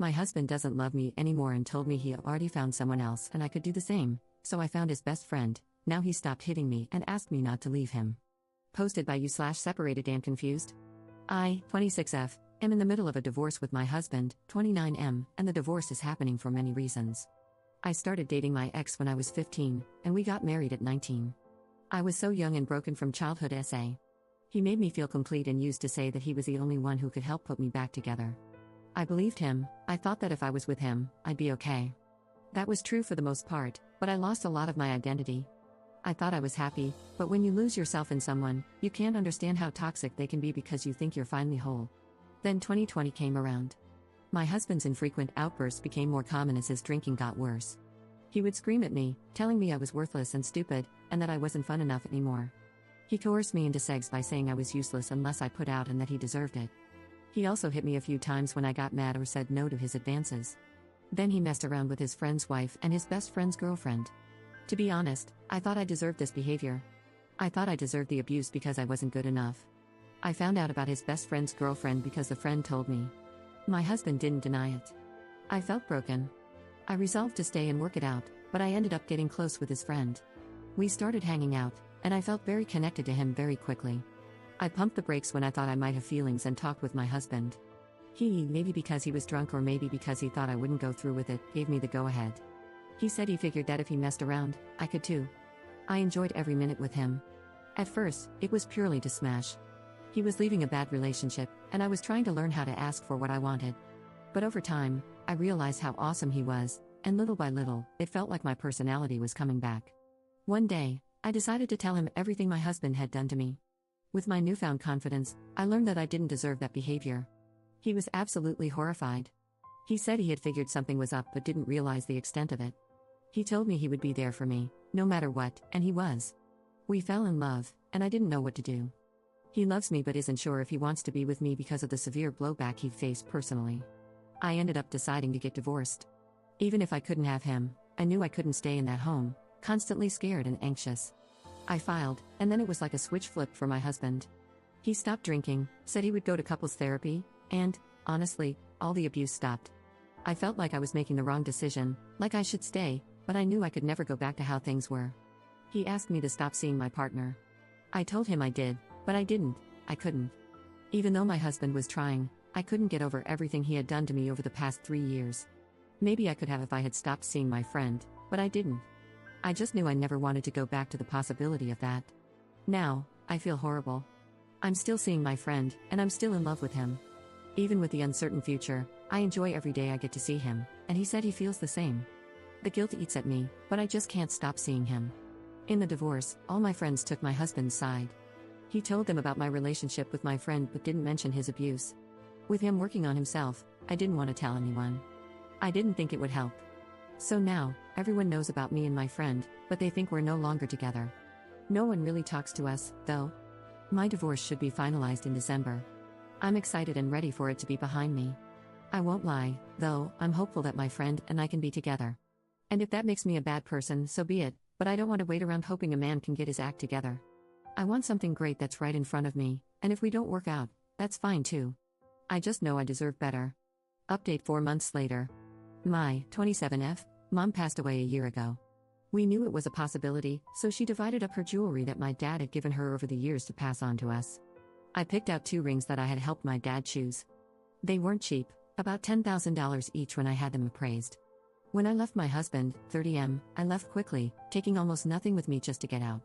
My husband doesn't love me anymore and told me he already found someone else and I could do the same, so I found his best friend. Now he stopped hitting me and asked me not to leave him. Posted by you/separated and confused. I, 26F, am in the middle of a divorce with my husband, 29M, and the divorce is happening for many reasons. I started dating my ex when I was 15, and we got married at 19. I was so young and broken from childhood SA. He made me feel complete and used to say that he was the only one who could help put me back together. I believed him. I thought that if I was with him, I'd be okay. That was true for the most part, but I lost a lot of my identity. I thought I was happy, but when you lose yourself in someone, you can't understand how toxic they can be because you think you're finally whole. Then 2020 came around. My husband's infrequent outbursts became more common as his drinking got worse. He would scream at me, telling me I was worthless and stupid, and that I wasn't fun enough anymore. He coerced me into sex by saying I was useless unless I put out and that he deserved it. He also hit me a few times when I got mad or said no to his advances. Then he messed around with his friend's wife and his best friend's girlfriend. To be honest, I thought I deserved this behavior. I thought I deserved the abuse because I wasn't good enough. I found out about his best friend's girlfriend because the friend told me. My husband didn't deny it. I felt broken. I resolved to stay and work it out, but I ended up getting close with his friend. We started hanging out, and I felt very connected to him very quickly. I pumped the brakes when I thought I might have feelings and talked with my husband. He, maybe because he was drunk or maybe because he thought I wouldn't go through with it, gave me the go-ahead. He said he figured that if he messed around, I could too. I enjoyed every minute with him. At first, it was purely to smash. He was leaving a bad relationship, and I was trying to learn how to ask for what I wanted. But over time, I realized how awesome he was, and little by little, it felt like my personality was coming back. One day, I decided to tell him everything my husband had done to me. With my newfound confidence, I learned that I didn't deserve that behavior. He was absolutely horrified. He said he had figured something was up but didn't realize the extent of it. He told me he would be there for me, no matter what, and he was. We fell in love, and I didn't know what to do. He loves me but isn't sure if he wants to be with me because of the severe blowback he faced personally. I ended up deciding to get divorced. Even if I couldn't have him, I knew I couldn't stay in that home, constantly scared and anxious. I filed, and then it was like a switch flipped for my husband. He stopped drinking, said he would go to couples therapy, and, honestly, all the abuse stopped. I felt like I was making the wrong decision, like I should stay, but I knew I could never go back to how things were. He asked me to stop seeing my partner. I told him I did, but I didn't, I couldn't. Even though my husband was trying, I couldn't get over everything he had done to me over the past 3 years. Maybe I could have if I had stopped seeing my friend, but I didn't. I just knew I never wanted to go back to the possibility of that. Now, I feel horrible. I'm still seeing my friend, and I'm still in love with him. Even with the uncertain future, I enjoy every day I get to see him, and he said he feels the same. The guilt eats at me, but I just can't stop seeing him. In the divorce, all my friends took my husband's side. He told them about my relationship with my friend but didn't mention his abuse. With him working on himself, I didn't want to tell anyone. I didn't think it would help. So now, everyone knows about me and my friend, but they think we're no longer together. No one really talks to us, though. My divorce should be finalized in December. I'm excited and ready for it to be behind me. I won't lie, though, I'm hopeful that my friend and I can be together. And if that makes me a bad person, so be it, but I don't want to wait around hoping a man can get his act together. I want something great that's right in front of me, and if we don't work out, that's fine too. I just know I deserve better. Update 4 months later. My 27F mom passed away a year ago. We knew it was a possibility, so she divided up her jewelry that my dad had given her over the years to pass on to us. I picked out 2 rings that I had helped my dad choose. They weren't cheap, about $10,000 each when I had them appraised. When I left my husband, 30M, I left quickly, taking almost nothing with me just to get out.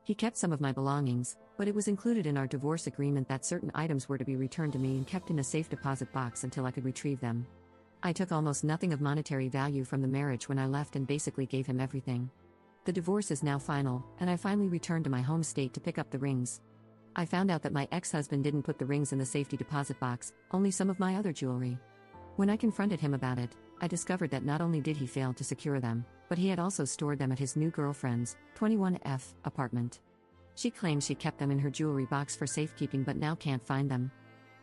He kept some of my belongings, but it was included in our divorce agreement that certain items were to be returned to me and kept in a safe deposit box until I could retrieve them. I took almost nothing of monetary value from the marriage when I left and basically gave him everything. The divorce is now final, and I finally returned to my home state to pick up the rings. I found out that my ex-husband didn't put the rings in the safety deposit box, only some of my other jewelry. When I confronted him about it, I discovered that not only did he fail to secure them, but he had also stored them at his new girlfriend's, 21F, apartment. She claims she kept them in her jewelry box for safekeeping but now can't find them.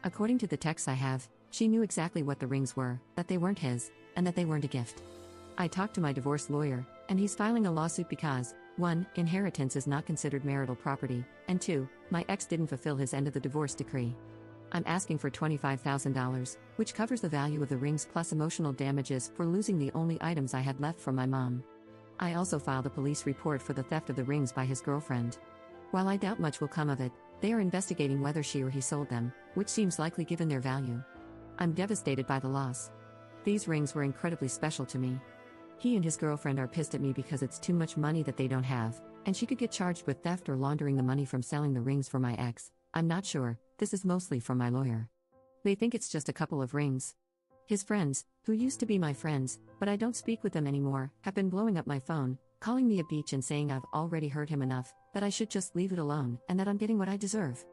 According to the texts I have, she knew exactly what the rings were, that they weren't his, and that they weren't a gift. I talked to my divorce lawyer, and he's filing a lawsuit because, 1, inheritance is not considered marital property, and 2, my ex didn't fulfill his end of the divorce decree. I'm asking for $25,000, which covers the value of the rings plus emotional damages for losing the only items I had left from my mom. I also filed a police report for the theft of the rings by his girlfriend. While I doubt much will come of it, they are investigating whether she or he sold them, which seems likely given their value. I'm devastated by the loss. These rings were incredibly special to me. He and his girlfriend are pissed at me because it's too much money that they don't have, and she could get charged with theft or laundering the money from selling the rings for my ex. I'm not sure, this is mostly from my lawyer. They think it's just a couple of rings. His friends, who used to be my friends, but I don't speak with them anymore, have been blowing up my phone, calling me a bitch and saying I've already hurt him enough, that I should just leave it alone, and that I'm getting what I deserve.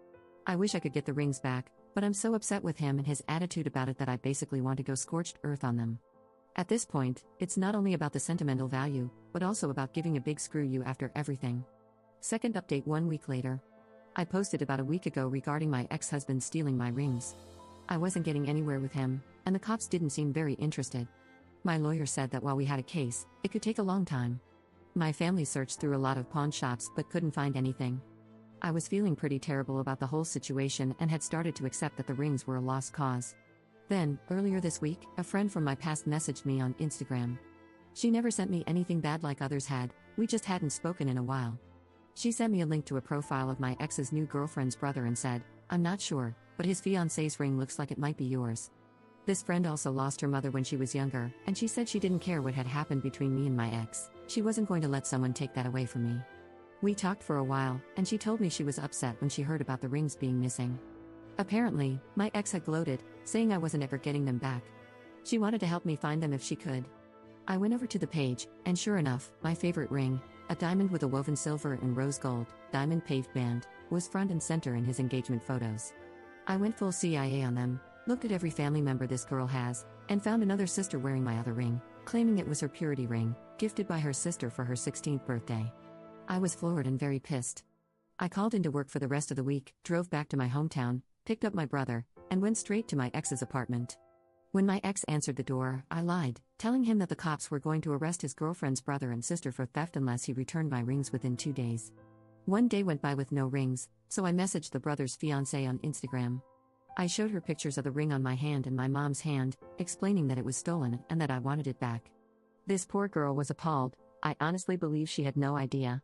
I wish I could get the rings back, but I'm so upset with him and his attitude about it that I basically want to go scorched earth on them. At this point, it's not only about the sentimental value, but also about giving a big screw you after everything. Second update 1 week later. I posted about a week ago regarding my ex-husband stealing my rings. I wasn't getting anywhere with him, and the cops didn't seem very interested. My lawyer said that while we had a case, it could take a long time. My family searched through a lot of pawn shops but couldn't find anything. I was feeling pretty terrible about the whole situation and had started to accept that the rings were a lost cause. Then, earlier this week, a friend from my past messaged me on Instagram. She never sent me anything bad like others had, we just hadn't spoken in a while. She sent me a link to a profile of my ex's new girlfriend's brother and said, "I'm not sure, but his fiancé's ring looks like it might be yours." This friend also lost her mother when she was younger, and she said she didn't care what had happened between me and my ex. She wasn't going to let someone take that away from me. We talked for a while, and she told me she was upset when she heard about the rings being missing. Apparently, my ex had gloated, saying I wasn't ever getting them back. She wanted to help me find them if she could. I went over to the page, and sure enough, my favorite ring, a diamond with a woven silver and rose gold, diamond paved band, was front and center in his engagement photos. I went full CIA on them, looked at every family member this girl has, and found another sister wearing my other ring, claiming it was her purity ring, gifted by her sister for her 16th birthday. I was floored and very pissed. I called into work for the rest of the week, drove back to my hometown, picked up my brother, and went straight to my ex's apartment. When my ex answered the door, I lied, telling him that the cops were going to arrest his girlfriend's brother and sister for theft unless he returned my rings within 2 days. 1 day went by with no rings, so I messaged the brother's fiancée on Instagram. I showed her pictures of the ring on my hand and my mom's hand, explaining that it was stolen and that I wanted it back. This poor girl was appalled. I honestly believe she had no idea.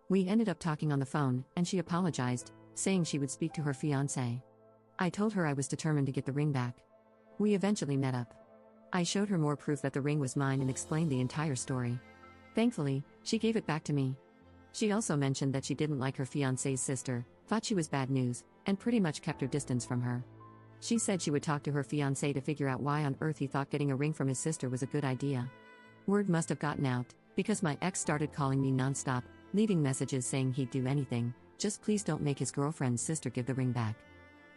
We ended up talking on the phone, and she apologized, saying she would speak to her fiancé. I told her I was determined to get the ring back. We eventually met up. I showed her more proof that the ring was mine and explained the entire story. Thankfully, she gave it back to me. She also mentioned that she didn't like her fiancé's sister, thought she was bad news, and pretty much kept her distance from her. She said she would talk to her fiancé to figure out why on earth he thought getting a ring from his sister was a good idea. Word must have gotten out, because my ex started calling me nonstop, leaving messages saying he'd do anything, just please don't make his girlfriend's sister give the ring back.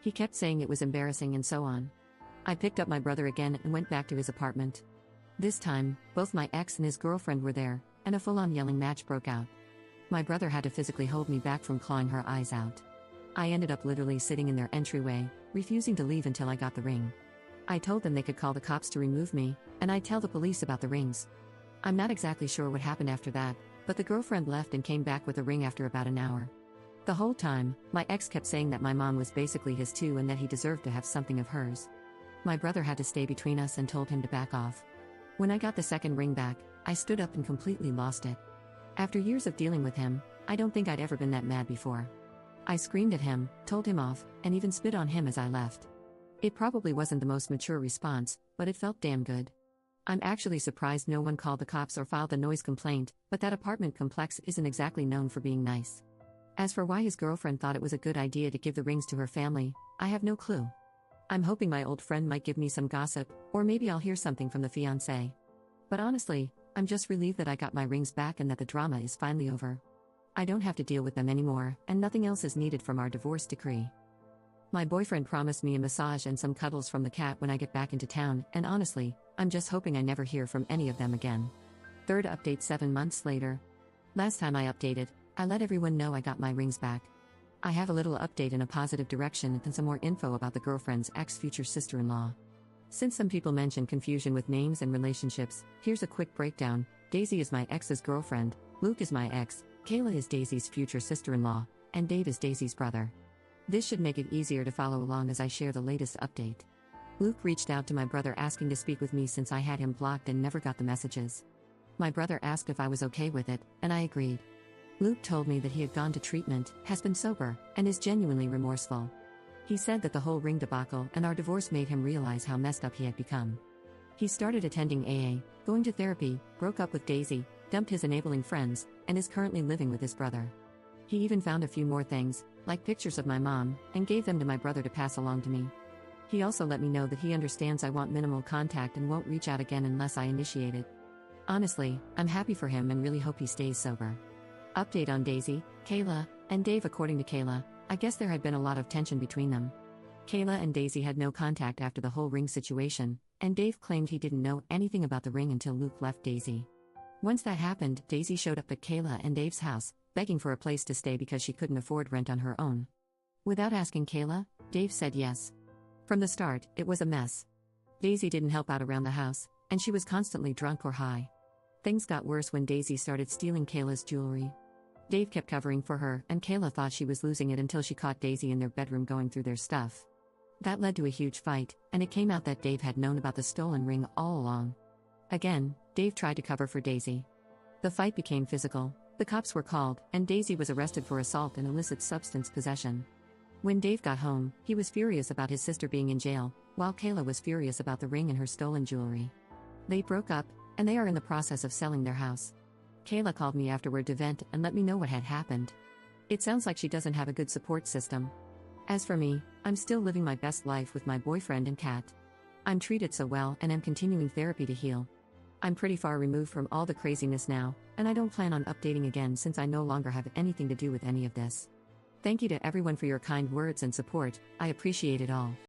He kept saying it was embarrassing and so on. I picked up my brother again and went back to his apartment. This time, both my ex and his girlfriend were there, and a full-on yelling match broke out. My brother had to physically hold me back from clawing her eyes out. I ended up literally sitting in their entryway, refusing to leave until I got the ring. I told them they could call the cops to remove me, and I'd tell the police about the rings. I'm not exactly sure what happened after that, but the girlfriend left and came back with the ring after about an hour. The whole time, my ex kept saying that my mom was basically his too and that he deserved to have something of hers. My brother had to stay between us and told him to back off. When I got the second ring back, I stood up and completely lost it. After years of dealing with him, I don't think I'd ever been that mad before. I screamed at him, told him off, and even spit on him as I left. It probably wasn't the most mature response, but it felt damn good. I'm actually surprised no one called the cops or filed a noise complaint, but that apartment complex isn't exactly known for being nice. As for why his girlfriend thought it was a good idea to give the rings to her family, I have no clue. I'm hoping my old friend might give me some gossip, or maybe I'll hear something from the fiancé. But honestly, I'm just relieved that I got my rings back and that the drama is finally over. I don't have to deal with them anymore, and nothing else is needed from our divorce decree. My boyfriend promised me a massage and some cuddles from the cat when I get back into town, and honestly, I'm just hoping I never hear from any of them again. Third update 7 months later. Last time I updated, I let everyone know I got my rings back. I have a little update in a positive direction and some more info about the girlfriend's ex-future sister-in-law. Since some people mention confusion with names and relationships, here's a quick breakdown. Daisy is my ex's girlfriend, Luke is my ex, Kayla is Daisy's future sister-in-law, and Dave is Daisy's brother. This should make it easier to follow along as I share the latest update. Luke reached out to my brother asking to speak with me since I had him blocked and never got the messages. My brother asked if I was okay with it, and I agreed. Luke told me that he had gone to treatment, has been sober, and is genuinely remorseful. He said that the whole ring debacle and our divorce made him realize how messed up he had become. He started attending AA, going to therapy, broke up with Daisy, dumped his enabling friends, and is currently living with his brother. He even found a few more things, like pictures of my mom, and gave them to my brother to pass along to me. He also let me know that he understands I want minimal contact and won't reach out again unless I initiate it. Honestly, I'm happy for him and really hope he stays sober. Update on Daisy, Kayla, and Dave. According to Kayla, I guess there had been a lot of tension between them. Kayla and Daisy had no contact after the whole ring situation, and Dave claimed he didn't know anything about the ring until Luke left Daisy. Once that happened, Daisy showed up at Kayla and Dave's house, begging for a place to stay because she couldn't afford rent on her own. Without asking Kayla, Dave said yes. From the start, it was a mess. Daisy didn't help out around the house, and she was constantly drunk or high. Things got worse when Daisy started stealing Kayla's jewelry. Dave kept covering for her, and Kayla thought she was losing it until she caught Daisy in their bedroom going through their stuff. That led to a huge fight, and it came out that Dave had known about the stolen ring all along. Again, Dave tried to cover for Daisy. The fight became physical, the cops were called, and Daisy was arrested for assault and illicit substance possession. When Dave got home, he was furious about his sister being in jail, while Kayla was furious about the ring and her stolen jewelry. They broke up, and they are in the process of selling their house. Kayla called me afterward to vent and let me know what had happened. It sounds like she doesn't have a good support system. As for me, I'm still living my best life with my boyfriend and cat. I'm treated so well and am continuing therapy to heal. I'm pretty far removed from all the craziness now, and I don't plan on updating again since I no longer have anything to do with any of this. Thank you to everyone for your kind words and support, I appreciate it all.